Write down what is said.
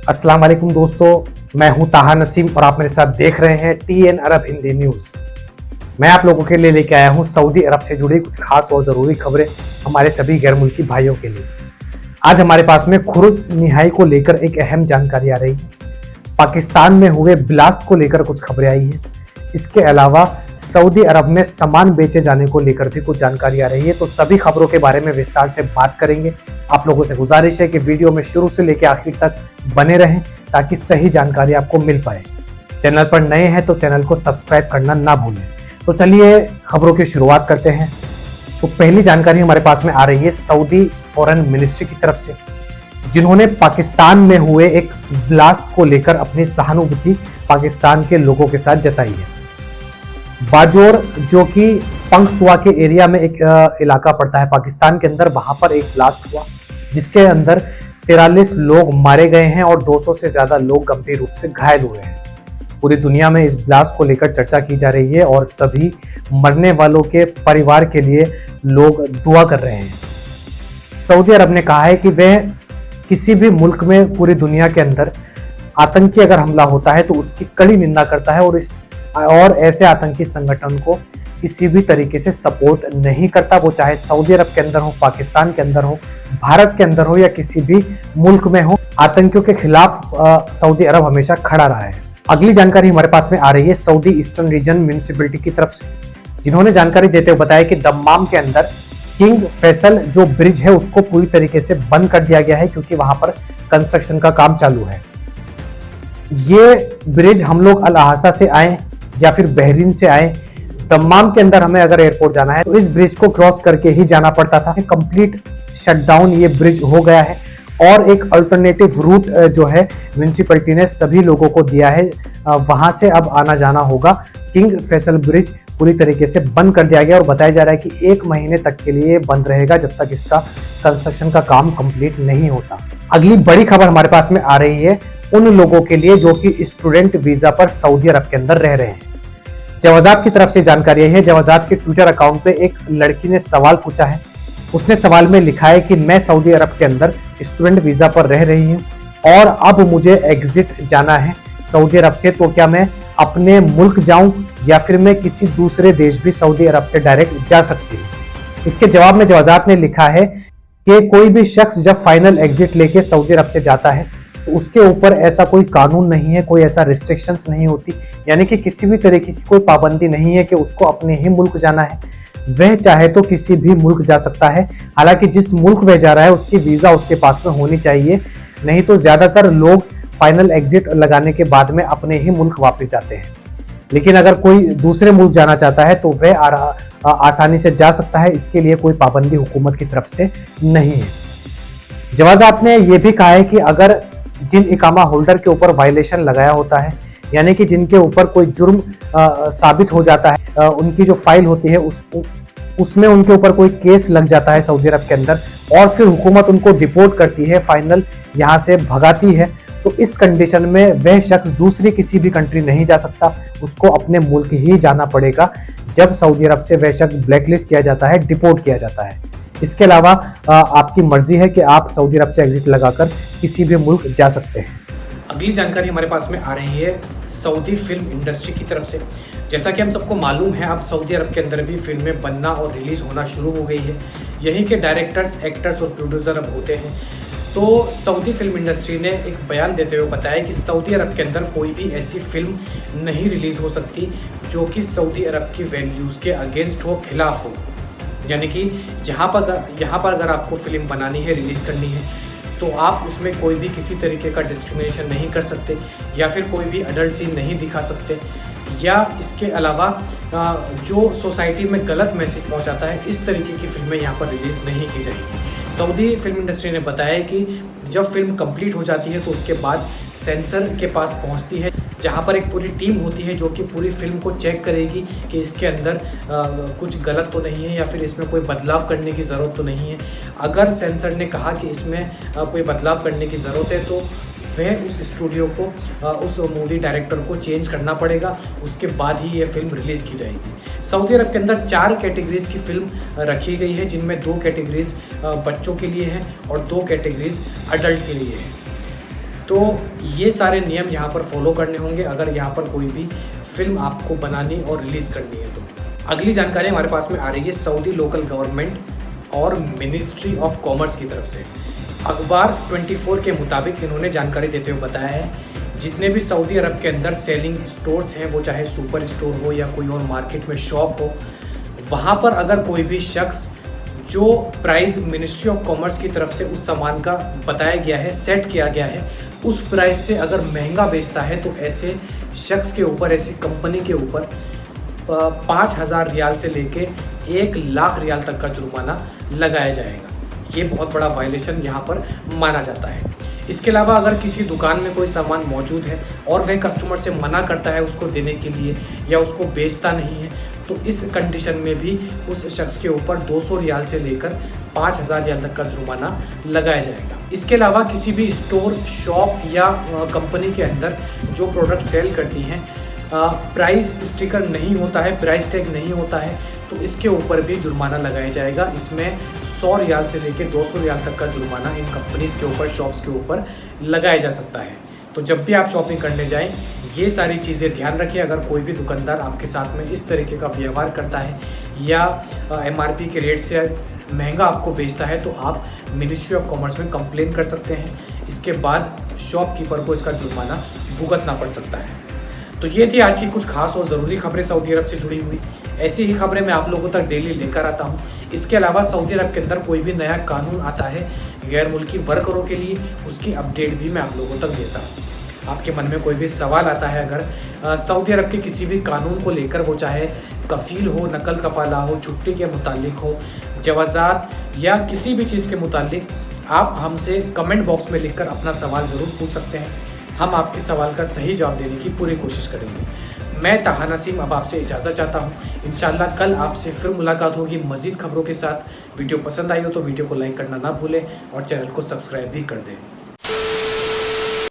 अस्सलाम वालेकुम दोस्तों, मैं हूं ताहा नसीम और आप मेरे साथ देख रहे हैं TN अरब हिंदी न्यूज़। मैं आप लोगों के लिए लेके आया हूं सऊदी अरब से जुड़ी कुछ खास और ज़रूरी खबरें हमारे सभी गैर मुल्की भाइयों के लिए। आज हमारे पास में खुरुज निहाई को लेकर एक अहम जानकारी आ रही है। पाकिस्तान में हुए ब्लास्ट को लेकर कुछ खबरें आई हैं। इसके अलावा सऊदी अरब में सामान बेचे जाने को लेकर भी कुछ जानकारी आ रही है। तो सभी खबरों के बारे में विस्तार से बात करेंगे। आप लोगों से गुजारिश है कि वीडियो में शुरू से लेकर आखिर तक बने रहें ताकि सही जानकारी आपको मिल पाए। चैनल पर नए हैं तो चैनल को सब्सक्राइब करना ना भूलें। तो चलिए खबरों की शुरुआत करते हैं। तो पहली जानकारी हमारे पास में आ रही है सऊदी फॉरेन मिनिस्ट्री की तरफ से, जिन्होंने पाकिस्तान में हुए एक ब्लास्ट को लेकर अपनी सहानुभूति पाकिस्तान के लोगों के साथ जताई है। बाजोर जो कि पंख्तुआ के एरिया में एक इलाका पड़ता है पाकिस्तान के अंदर, वहां पर एक ब्लास्ट हुआ जिसके अंदर 43 लोग मारे गए हैं और 200 से ज्यादा लोग गंभीर रूप से घायल हुए हैं। पूरी दुनिया में इस ब्लास्ट को लेकर चर्चा की जा रही है और सभी मरने वालों के परिवार के लिए लोग दुआ कर रहे हैं। सऊदी अरब ने कहा है कि वह किसी भी मुल्क में पूरी दुनिया के अंदर आतंकी अगर हमला होता है तो उसकी कड़ी निंदा करता है और ऐसे आतंकी संगठन को किसी भी तरीके से सपोर्ट नहीं करता, वो चाहे सऊदी अरब के अंदर हो, पाकिस्तान के अंदर हो, भारत के अंदर हो या किसी भी मुल्क में हो। आतंकियों के खिलाफ सऊदी अरब हमेशा खड़ा रहा है। अगली जानकारी हमारे पास में आ रही है सऊदी ईस्टर्न रीजन म्यूनिसिपैलिटी की तरफ से, जिन्होंने जानकारी देते हुए बताया कि दम्माम के अंदर किंग फैसल जो ब्रिज है उसको पूरी तरीके से बंद कर दिया गया है क्योंकि वहां पर कंस्ट्रक्शन का काम चालू है। ये ब्रिज हम लोग अल अहासा से आए या फिर बहरीन से आए, दम्माम के अंदर हमें अगर एयरपोर्ट जाना है तो इस ब्रिज को क्रॉस करके ही जाना पड़ता था। कंप्लीट शटडाउन ये ब्रिज हो गया है और एक अल्टरनेटिव रूट जो है म्यूनिसिपैलिटी ने सभी लोगों को दिया है, वहां से अब आना जाना होगा। किंग फैसल ब्रिज पूरी तरीके से बंद कर दिया गया और बताया जा रहा है कि 1 महीने तक के लिए बंद रहेगा जब तक इसका कंस्ट्रक्शन का काम कंप्लीट नहीं होता। अगली बड़ी खबर हमारे पास में आ रही है उन लोगों के लिए जो कि स्टूडेंट वीजा पर सऊदी अरब के अंदर रह रहे हैं। जवाजात की तरफ से जानकारी है। जवाजात के ट्विटर अकाउंट पे एक लड़की ने सवाल पूछा है। उसने सवाल में लिखा है कि मैं सऊदी अरब के अंदर स्टूडेंट वीजा पर रह रही हूँ और अब मुझे एग्जिट जाना है सऊदी अरब से, तो क्या मैं अपने मुल्क जाऊं या फिर मैं किसी दूसरे देश भी सऊदी अरब से डायरेक्ट जा सकती हूँ। इसके जवाब में जवाजात ने लिखा है कि कोई भी शख्स जब फाइनल एग्जिट लेके सऊदी अरब से जाता है तो उसके ऊपर ऐसा कोई कानून नहीं है, कोई ऐसा रिस्ट्रिक्शंस नहीं होती, यानी कि किसी भी तरीके की कोई पाबंदी नहीं है कि उसको अपने ही मुल्क जाना है। वह चाहे तो किसी भी मुल्क जा सकता है। हालांकि जिस मुल्क वह जा रहा है उसकी वीजा उसके पास में होनी चाहिए, नहीं तो ज्यादातर लोग फाइनल एग्जिट लगाने के बाद में अपने ही मुल्क वापस जाते हैं। लेकिन अगर कोई दूसरे मुल्क जाना चाहता है तो वह आसानी से जा सकता है, इसके लिए कोई पाबंदी हुकूमत की तरफ से नहीं है। जवाजात ने यह भी कहा है कि अगर जिन इकामा होल्डर के ऊपर वायलेशन लगाया होता है, यानी कि जिनके ऊपर कोई जुर्म साबित हो जाता है, उनकी जो फाइल होती है उसमें उनके ऊपर कोई केस लग जाता है सऊदी अरब के अंदर और फिर हुकूमत उनको डिपोर्ट करती है, फाइनल यहाँ से भगाती है, तो इस कंडीशन में वह शख्स दूसरी किसी भी कंट्री नहीं जा सकता, उसको अपने मुल्क ही जाना पड़ेगा जब सऊदी अरब से वह शख्स ब्लैकलिस्ट किया जाता है, डिपोर्ट किया जाता है। इसके अलावा आपकी मर्जी है कि आप सऊदी अरब से एग्जिट लगाकर किसी भी मुल्क जा सकते हैं। अगली जानकारी हमारे पास में आ रही है सऊदी फिल्म इंडस्ट्री की तरफ से। जैसा कि हम सबको मालूम है, अब सऊदी अरब के अंदर भी फिल्में बनना और रिलीज़ होना शुरू हो गई है। यहीं के डायरेक्टर्स, एक्टर्स और प्रोड्यूसर अब होते हैं। तो सऊदी फिल्म इंडस्ट्री ने एक बयान देते हुए बताया कि सऊदी अरब के अंदर कोई भी ऐसी फिल्म नहीं रिलीज़ हो सकती जो कि सऊदी अरब की वैल्यूज़ के अगेंस्ट हो, खिलाफ हो। यानी कि यहाँ पर अगर आपको फिल्म बनानी है, रिलीज़ करनी है, तो आप उसमें कोई भी किसी तरीके का डिस्क्रिमिनेशन नहीं कर सकते या फिर कोई भी अडल्ट सीन नहीं दिखा सकते, या इसके अलावा जो सोसाइटी में गलत मैसेज पहुंचाता है, इस तरीके की फिल्में यहाँ पर रिलीज़ नहीं की जाएगी। सऊदी फिल्म इंडस्ट्री ने बताया कि जब फिल्म कंप्लीट हो जाती है तो उसके बाद सेंसर के पास पहुंचती है, जहां पर एक पूरी टीम होती है जो कि पूरी फिल्म को चेक करेगी कि इसके अंदर कुछ गलत तो नहीं है या फिर इसमें कोई बदलाव करने की ज़रूरत तो नहीं है। अगर सेंसर ने कहा कि इसमें कोई बदलाव करने की ज़रूरत है तो वह उस स्टूडियो को उस मूवी डायरेक्टर को चेंज करना पड़ेगा, उसके बाद ही ये फिल्म रिलीज़ की जाएगी। सऊदी अरब के अंदर 4 कैटेगरीज़ की फ़िल्म रखी गई है, जिनमें 2 कैटेगरीज़ बच्चों के लिए हैं और 2 कैटेगरीज़ अडल्ट के लिए हैं। तो ये सारे नियम यहाँ पर फॉलो करने होंगे अगर यहाँ पर कोई भी फिल्म आपको बनानी और रिलीज़ करनी है तो। अगली जानकारी हमारे पास में आ रही है सऊदी लोकल गवर्नमेंट और मिनिस्ट्री ऑफ कॉमर्स की तरफ से। अखबार 24 के मुताबिक इन्होंने जानकारी देते हुए बताया है, जितने भी सऊदी अरब के अंदर सेलिंग स्टोर्स हैं, वो चाहे सुपर स्टोर हो या कोई और मार्केट में शॉप हो, वहाँ पर अगर कोई भी शख्स जो प्राइस मिनिस्ट्री ऑफ कॉमर्स की तरफ से उस सामान का बताया गया है, सेट किया गया है, उस प्राइस से अगर महंगा बेचता है तो ऐसे शख्स के ऊपर, ऐसी कंपनी के ऊपर 5,000 रियाल से लेके 1 लाख रियाल तक का जुर्माना लगाया जाएगा। ये बहुत बड़ा वायलेशन यहाँ पर माना जाता है। इसके अलावा अगर किसी दुकान में कोई सामान मौजूद है और वह कस्टमर से मना करता है उसको देने के लिए या उसको बेचता नहीं है, तो इस कंडीशन में भी उस शख्स के ऊपर 200 रियाल से लेकर 5,000 रियाल तक का जुर्माना लगाया जाएगा। इसके अलावा किसी भी स्टोर, शॉप या कंपनी के अंदर जो प्रोडक्ट सेल करती हैं, प्राइस स्टिकर नहीं होता है, प्राइस टैग नहीं होता है, तो इसके ऊपर भी जुर्माना लगाया जाएगा। इसमें 100 रियाल से लेकर 200 रियाल तक का जुर्माना इन कंपनीज़ के ऊपर, शॉप्स के ऊपर लगाया जा सकता है। तो जब भी आप शॉपिंग करने जाएं, ये सारी चीज़ें ध्यान रखें। अगर कोई भी दुकानदार आपके साथ में इस तरीके का व्यवहार करता है या MRP के रेट से महंगा आपको बेचता है, तो आप मिनिस्ट्री ऑफ कॉमर्स में कंप्लेन कर सकते हैं। इसके बाद शॉपकीपर को इसका जुर्माना भुगतना पड़ सकता है। तो ये थी आज की कुछ खास और ज़रूरी खबरें सऊदी अरब से जुड़ी हुई। ऐसी ही खबरें मैं आप लोगों तक डेली लेकर आता हूँ। इसके अलावा सऊदी अरब के अंदर कोई भी नया कानून आता है गैर मुल्की वर्करों के लिए, उसकी अपडेट भी मैं आप लोगों तक देता हूँ। आपके मन में कोई भी सवाल आता है अगर सऊदी अरब के किसी भी कानून को लेकर, वो चाहे कफ़ील हो, नकल कफ़ाला हो, छुट्टी के मुतालिक हो, जवाज़ात या किसी भी चीज़ के मुतालिक, आप हमसे कमेंट बॉक्स में लिखकर अपना सवाल ज़रूर पूछ सकते हैं। हम आपके सवाल का सही जवाब देने की पूरी कोशिश करेंगे। मैं ताहा नसीम अब आपसे इजाज़त चाहता हूँ। इंशाल्लाह कल आपसे फिर मुलाकात होगी मज़ीद खबरों के साथ। वीडियो पसंद आई हो तो वीडियो को लाइक करना ना भूलें और चैनल को सब्सक्राइब भी कर दें।